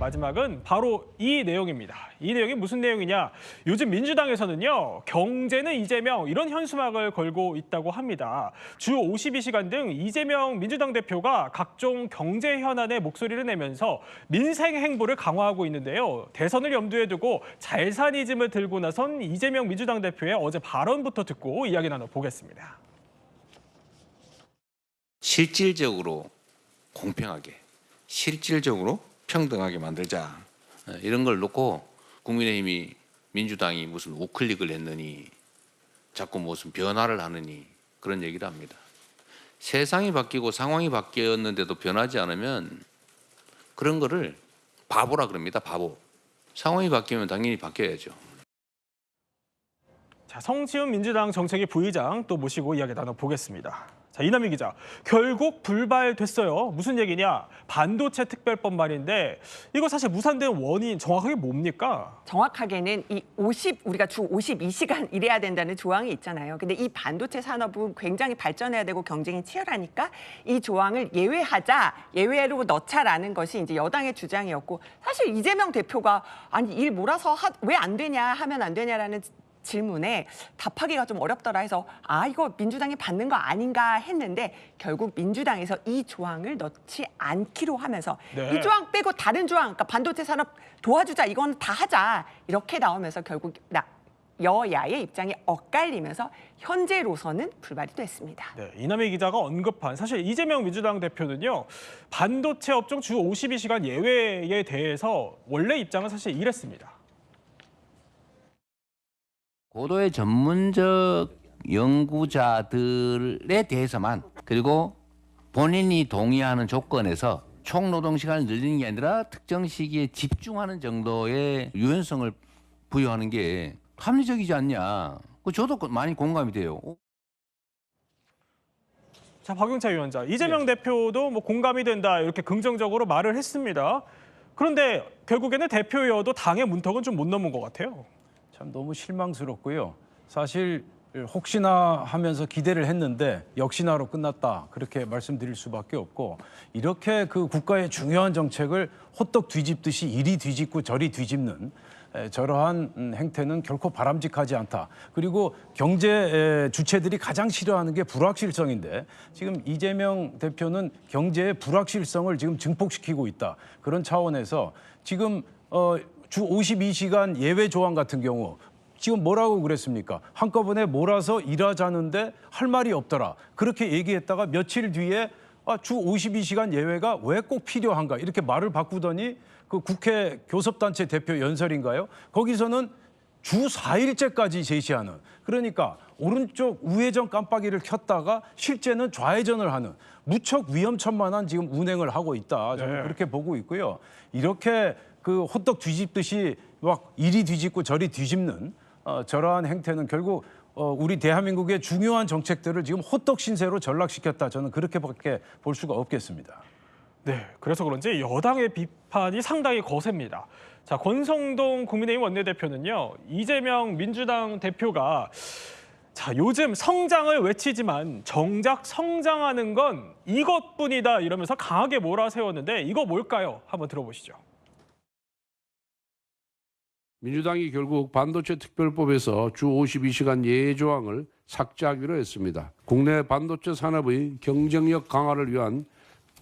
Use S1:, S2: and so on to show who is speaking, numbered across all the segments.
S1: 마지막은 바로 이 내용입니다. 이 내용이 무슨 내용이냐? 요즘 민주당에서는요, 경제는 이재명 이런 현수막을 걸고 있다고 합니다. 주 52시간 등 이재명 민주당 대표가 각종 경제 현안에 목소리를 내면서 민생 행보를 강화하고 있는데요. 대선을 염두에 두고 잘사니즘을 들고 나선 이재명 민주당 대표의 어제 발언부터 듣고 이야기 나눠보겠습니다.
S2: 실질적으로 공평하게, 실질적으로 평등하게 만들자. 이런 걸 놓고 국민의힘이 민주당이 무슨 우클릭을 했느니 자꾸 무슨 변화를 하느니 그런 얘기를 합니다. 세상이 바뀌고 상황이 바뀌었는데도 변하지 않으면 그런 거를 바보라 그럽니다. 바보. 상황이 바뀌면 당연히 바뀌어야죠.
S1: 자, 성시훈 민주당 정책위 부의장 또 모시고 이야기 나눠보겠습니다. 자, 이남희 기자, 결국 불발됐어요. 무슨 얘기냐? 반도체 특별법 말인데 이거 사실 무산된 원인 정확하게 뭡니까?
S3: 정확하게는 우리가 주 52시간 일해야 된다는 조항이 있잖아요. 근데 이 반도체 산업은 굉장히 발전해야 되고 경쟁이 치열하니까 이 조항을 예외로 넣자라는 것이 이제 여당의 주장이었고, 사실 이재명 대표가 아니 일 몰아서 왜 안 되냐 하면 안 되냐라는 질문에 답하기가 좀 어렵더라 해서 이거 민주당이 받는 거 아닌가 했는데, 결국 민주당에서 이 조항을 넣지 않기로 하면서 이 조항 빼고 다른 조항, 그러니까 반도체 산업 도와주자, 이건 다 하자 이렇게 나오면서 결국 여야의 입장이 엇갈리면서 현재로서는 불발이 됐습니다.
S1: 네, 이남희 기자가 언급한 사실 이재명 민주당 대표는요, 반도체 업종 주 52시간 예외에 대해서 원래 입장은 사실 이랬습니다.
S4: 고도의 전문적 연구자들에 대해서만, 그리고 본인이 동의하는 조건에서 총노동 시간을 늘리는 게 아니라 특정 시기에 집중하는 정도의 유연성을 부여하는 게 합리적이지 않냐. 저도 많이 공감이 돼요.
S1: 자, 박용차 위원장, 이재명 대표도 뭐 공감이 된다 이렇게 긍정적으로 말을 했습니다. 그런데 결국에는 대표여도 당의 문턱은 좀 못 넘은 것 같아요.
S5: 참 너무 실망스럽고요. 사실 혹시나 하면서 기대를 했는데 역시나로 끝났다, 그렇게 말씀드릴 수밖에 없고, 이렇게 그 국가의 중요한 정책을 호떡 뒤집듯이 이리 뒤집고 저리 뒤집는 저러한 행태는 결코 바람직하지 않다. 그리고 경제 주체들이 가장 싫어하는 게 불확실성인데, 지금 이재명 대표는 경제의 불확실성을 지금 증폭시키고 있다. 그런 차원에서 지금 주 52시간 예외 조항 같은 경우 지금 뭐라고 그랬습니까? 한꺼번에 몰아서 일하자는데 할 말이 없더라. 그렇게 얘기했다가 며칠 뒤에 주 52시간 예외가 왜 꼭 필요한가 이렇게 말을 바꾸더니, 그 국회 교섭단체 대표 연설인가요? 거기서는 주 4일째까지 제시하는, 그러니까 오른쪽 우회전 깜빡이를 켰다가 실제는 좌회전을 하는 무척 위험천만한 지금 운행을 하고 있다. 저는 그렇게 보고 있고요. 이렇게 그 호떡 뒤집듯이 막 이리 뒤집고 저리 뒤집는 저러한 행태는 결국 우리 대한민국의 중요한 정책들을 지금 호떡 신세로 전락시켰다. 저는 그렇게밖에 볼 수가 없겠습니다.
S1: 네, 그래서 그런지 여당의 비판이 상당히 거셉니다. 자, 권성동 국민의힘 원내대표는요, 이재명 민주당 대표가 요즘 성장을 외치지만 정작 성장하는 건 이것뿐이다 이러면서 강하게 몰아세웠는데 이거 뭘까요? 한번 들어보시죠.
S6: 민주당이 결국 반도체 특별법에서 주 52시간 예외 조항을 삭제하기로 했습니다. 국내 반도체 산업의 경쟁력 강화를 위한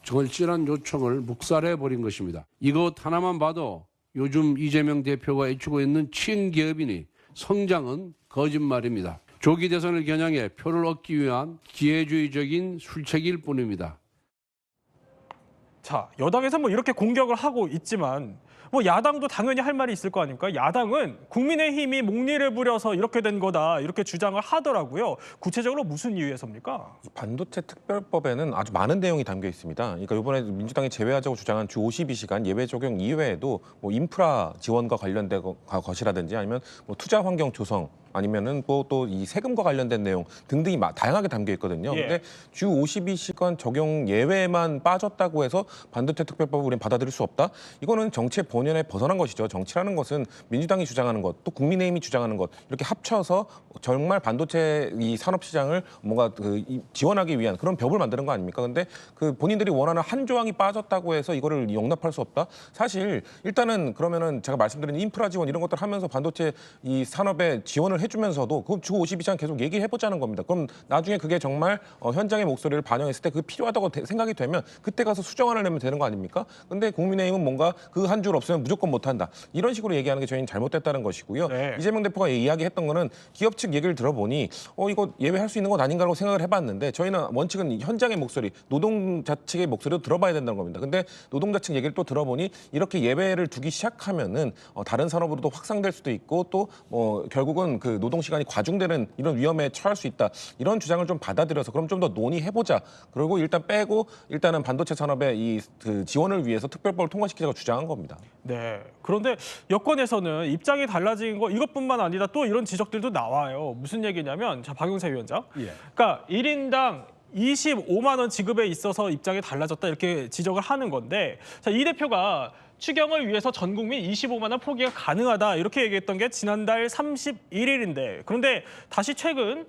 S6: 절실한 요청을 묵살해버린 것입니다. 이것 하나만 봐도 요즘 이재명 대표가 애추고 있는 친기업이니 성장은 거짓말입니다. 조기 대선을 겨냥해 표를 얻기 위한 기회주의적인 술책일 뿐입니다.
S1: 자, 여당에서 뭐 이렇게 공격을 하고 있지만 뭐 야당도 당연히 할 말이 있을 거 아닙니까? 야당은 국민의힘이 목리를 부려서 이렇게 된 거다 이렇게 주장을 하더라고요. 구체적으로 무슨 이유에서입니까?
S7: 반도체 특별법에는 아주 많은 내용이 담겨 있습니다. 그러니까 이번에 민주당이 제외하자고 주장한 주 52시간 예외 적용 이외에도 뭐 인프라 지원과 관련된 것이라든지 아니면 뭐 투자 환경 조성, 아니면은 뭐 또 이 세금과 관련된 내용 등등이 다양하게 담겨 있거든요. 근데 주 52시간 적용 예외만 빠졌다고 해서 반도체 특별법을 우리는 받아들일 수 없다? 이거는 정치 반도체 본연에 벗어난 것이죠. 정치라는 것은 민주당이 주장하는 것, 또 국민의힘이 주장하는 것 이렇게 합쳐서 정말 반도체 이 산업 시장을 뭔가 지원하기 위한 그런 벽을 만드는 거 아닙니까? 근데 그 본인들이 원하는 한 조항이 빠졌다고 해서 이거를 용납할 수 없다. 사실 일단은 그러면은 제가 말씀드린 인프라 지원 이런 것들 하면서 반도체 이 산업에 지원을 해주면서도 그 주 52시간 계속 얘기해보자는 겁니다. 그럼 나중에 그게 정말 현장의 목소리를 반영했을 때 그게 필요하다고 생각이 되면 그때 가서 수정안을 내면 되는 거 아닙니까? 근데 국민의힘은 뭔가 그 한 줄 없으면 무조건 못한다. 이런 식으로 얘기하는 게 저희는 잘못됐다는 것이고요.
S1: 네.
S7: 이재명 대표가 이야기했던 거는 기업 측 얘기를 들어보니 이거 예외할 수 있는 것 아닌가라고 생각을 해봤는데 저희는 원칙은 현장의 목소리, 노동자 측의 목소리도 들어봐야 된다는 겁니다. 근데 노동자 측 얘기를 또 들어보니 이렇게 예외를 두기 시작하면은 다른 산업으로도 확산될 수도 있고 또 결국은 그 노동 시간이 과중되는 이런 위험에 처할 수 있다. 이런 주장을 좀 받아들여서 그럼 좀 더 논의해보자. 그리고 일단 빼고 일단은 반도체 산업의 그 지원을 위해서 특별법을 통과시키자고 주장한 겁니다.
S1: 네. 그런데 여권에서는 입장이 달라진 거 이것뿐만 아니라 또 이런 지적들도 나와요. 무슨 얘기냐면 자, 박용세 위원장.
S5: 예.
S1: 그러니까 1인당 25만 원 지급에 있어서 입장이 달라졌다 이렇게 지적을 하는 건데 자, 이 대표가 추경을 위해서 전 국민 25만 원 포기가 가능하다 이렇게 얘기했던 게 지난달 31일인데 그런데 다시 최근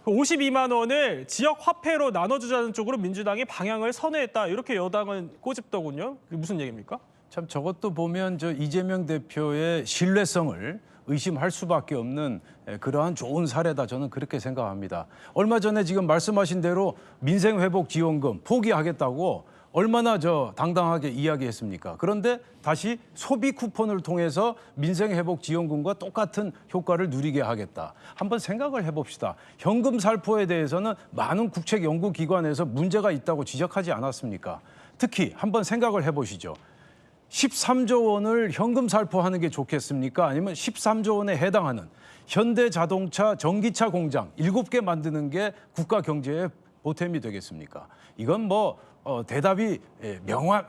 S1: 52만 원을 지역 화폐로 나눠주자는 쪽으로 민주당이 방향을 선회했다 이렇게 여당은 꼬집더군요. 그게 무슨 얘기입니까?
S5: 참 저것도 보면 저 이재명 대표의 신뢰성을 의심할 수밖에 없는 그러한 좋은 사례다 저는 그렇게 생각합니다. 얼마 전에 지금 말씀하신 대로 민생회복지원금 포기하겠다고 얼마나 당당하게 이야기했습니까? 그런데 다시 소비 쿠폰을 통해서 민생회복지원금과 똑같은 효과를 누리게 하겠다. 한번 생각을 해봅시다. 현금 살포에 대해서는 많은 국책연구기관에서 문제가 있다고 지적하지 않았습니까? 특히 한번 생각을 해보시죠. 13조 원을 현금 살포하는 게 좋겠습니까? 아니면 13조 원에 해당하는 현대자동차 전기차 공장 7개 만드는 게 국가 경제의 보탬이 되겠습니까? 이건 대답이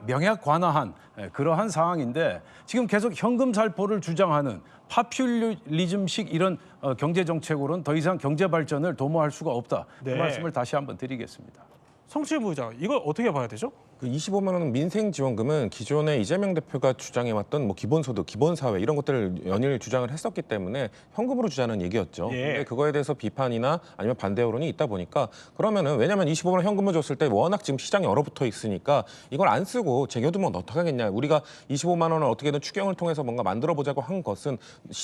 S5: 명약관화한 그러한 상황인데 지금 계속 현금 살포를 주장하는 파퓰리즘식 이런 경제 정책으로는 더 이상 경제 발전을 도모할 수가 없다.
S1: 네.
S5: 그 말씀을 다시 한번 드리겠습니다.
S1: 성실 부의장, 이걸 어떻게 봐야 되죠?
S7: 그 25만 원 민생지원금은 기존에 이재명 대표가 주장해왔던 기본소득, 기본사회 이런 것들을 연일 주장을 했었기 때문에 현금으로 주자는 얘기였죠.
S1: 예.
S7: 근데 그거에 대해서 비판이나 아니면 반대 여론이 있다 보니까 그러면은 왜냐하면 25만 원 현금을 줬을 때 워낙 지금 시장이 얼어붙어 있으니까 이걸 안 쓰고 쟁여두면 어떡하겠냐. 우리가 25만 원을 어떻게든 추경을 통해서 뭔가 만들어보자고 한 것은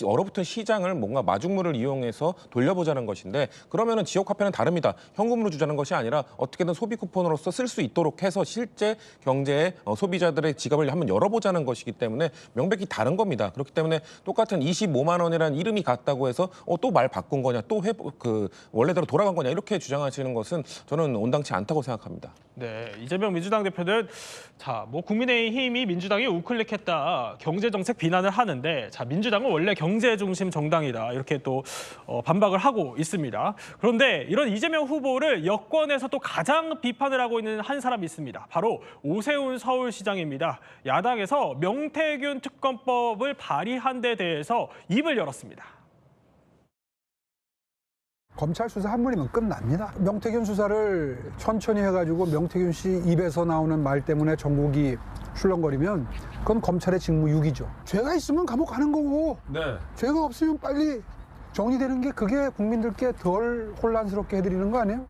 S7: 얼어붙은 시장을 뭔가 마중물을 이용해서 돌려보자는 것인데 그러면은 지역화폐는 다릅니다. 현금으로 주자는 것이 아니라 어떻게든 소비 쿠폰으로서 쓸 수 있도록 해서 실제 경제에 소비자들의 지갑을 한번 열어보자는 것이기 때문에 명백히 다른 겁니다. 그렇기 때문에 똑같은 25만 원이라는 이름이 같다고 해서 또 말 바꾼 거냐, 또 원래대로 돌아간 거냐 이렇게 주장하시는 것은 저는 온당치 않다고 생각합니다.
S1: 네, 이재명 민주당 대표는 국민의힘이 민주당이 우클릭했다 경제 정책 비난을 하는데 민주당은 원래 경제 중심 정당이다 이렇게 또 반박을 하고 있습니다. 그런데 이런 이재명 후보를 여권에서 또 가장 비판을 하고 있는 한 사람이 있습니다. 바로 오세훈 서울시장입니다. 야당에서 명태균 특검법을 발의한 데 대해서 입을 열었습니다.
S8: 검찰 수사 한 번이면 끝납니다. 명태균 수사를 천천히 해가지고 명태균 씨 입에서 나오는 말 때문에 전국이 출렁거리면 그건 검찰의 직무유기죠. 죄가 있으면 감옥 가는 거고 죄가 없으면 빨리 정리되는 게 그게 국민들께 덜 혼란스럽게 해드리는 거 아니에요?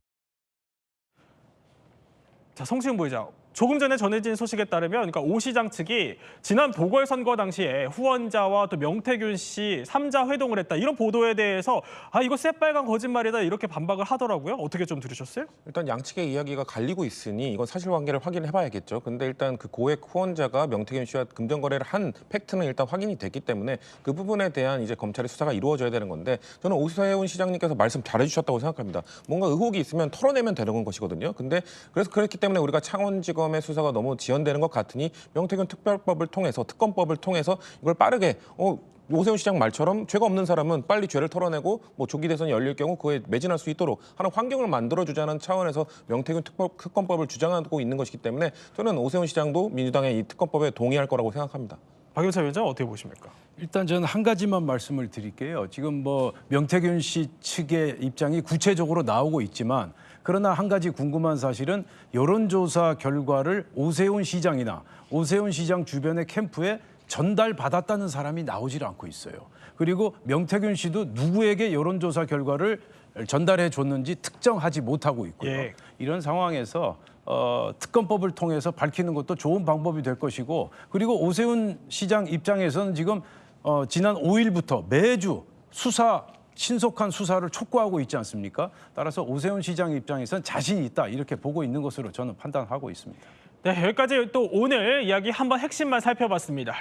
S1: 자, 성시경 부의장. 조금 전에 전해진 소식에 따르면 그러니까 오 시장 측이 지난 보궐선거 당시에 후원자와 또 명태균 씨 3자 회동을 했다. 이런 보도에 대해서 이거 새빨간 거짓말이다 이렇게 반박을 하더라고요. 어떻게 좀 들으셨어요?
S7: 일단 양측의 이야기가 갈리고 있으니 이건 사실관계를 확인해봐야겠죠. 근데 일단 그 고액 후원자가 명태균 씨와 금전거래를 한 팩트는 일단 확인이 됐기 때문에 그 부분에 대한 이제 검찰의 수사가 이루어져야 되는 건데 저는 오세훈 시장님께서 말씀 잘해주셨다고 생각합니다. 뭔가 의혹이 있으면 털어내면 되는 것이거든요. 근데 그래서 그렇기 때문에 우리가 창원지검 의 수사가 너무 지연되는 것 같으니 명태균 특별법을 통해서 특검법을 통해서 이걸 빠르게 오세훈 시장 말처럼 죄가 없는 사람은 빨리 죄를 털어내고 조기 대선이 열릴 경우 그에 매진할 수 있도록 하는 환경을 만들어주자는 차원에서 명태균 특검법을 주장하고 있는 것이기 때문에 저는 오세훈 시장도 민주당의 이 특검법에 동의할 거라고 생각합니다.
S1: 박용세 위원장 어떻게 보십니까?
S5: 일단 저는 한 가지만 말씀을 드릴게요. 지금 명태균 씨 측의 입장이 구체적으로 나오고 있지만 그러나 한 가지 궁금한 사실은 여론조사 결과를 오세훈 시장이나 오세훈 시장 주변의 캠프에 전달받았다는 사람이 나오질 않고 있어요. 그리고 명태균 씨도 누구에게 여론조사 결과를 전달해 줬는지 특정하지 못하고 있고요.
S1: 예.
S5: 이런 상황에서 특검법을 통해서 밝히는 것도 좋은 방법이 될 것이고, 그리고 오세훈 시장 입장에서는 지금 지난 5일부터 매주 신속한 수사를 촉구하고 있지 않습니까? 따라서 오세훈 시장 입장에서는 자신이 있다 이렇게 보고 있는 것으로 저는 판단하고 있습니다.
S1: 네, 여기까지 또 오늘 이야기 한번 핵심만 살펴봤습니다.